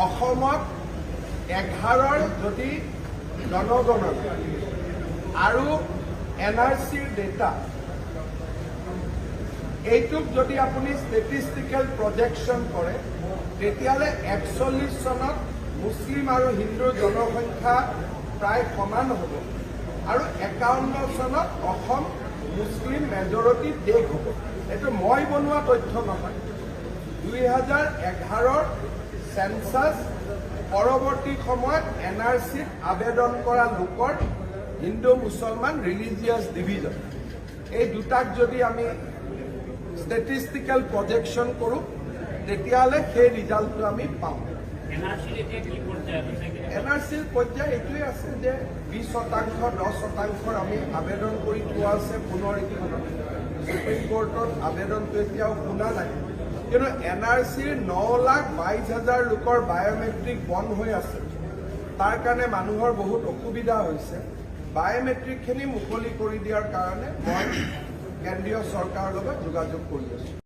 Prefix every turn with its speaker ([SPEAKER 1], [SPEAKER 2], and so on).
[SPEAKER 1] অসমত 11ৰ যদি জনগণনা আৰু NRCৰ ডেটা এইটোক যদি আপুনি ষ্টেটিষ্টিকেল প্ৰজেকশ্যন কৰে তেতিয়াহ'লে 41 চনত মুছলিম আৰু হিন্দুৰ জনসংখ্যা প্ৰায় সমান হ'ব আৰু 51 চনত অসম মুছলিম মেজৰিটি দেশ হ'ব। এইটো মই বনোৱা তথ্য নহয়। 2011ৰ চেন্সাছ পৰৱৰ্তী সময়ত NRCত আবেদন কৰা লোকৰ হিন্দু মুছলমান ৰিলিজিয়াছ ডিভিজন এই দুটাক যদি আমি ষ্টেটিষ্টিকেল প্ৰজেকশ্যন কৰোঁ তেতিয়াহ'লে সেই ৰিজাল্টটো আমি পাওঁ। NRCৰ পৰ্যায় এইটোৱে আছে যে 20%, 10%ৰ আমি আবেদন কৰি থোৱা আছে পুনৰ ইতিমধ্যে সুপ্ৰিম কোৰ্টত আবেদনটো এতিয়াও শুনা নাই। কিন্তু NRCৰ 9,22,000 লোকৰ বায়'মেট্ৰিক বন্ধ হৈ আছে। তাৰ কাৰণে মানুহৰ বহুত অসুবিধা হৈছে। বায়'মেট্ৰিকখিনি মুকলি কৰি দিয়াৰ কাৰণে মই কেন্দ্ৰীয় চৰকাৰৰ লগত যোগাযোগ কৰি আছোঁ।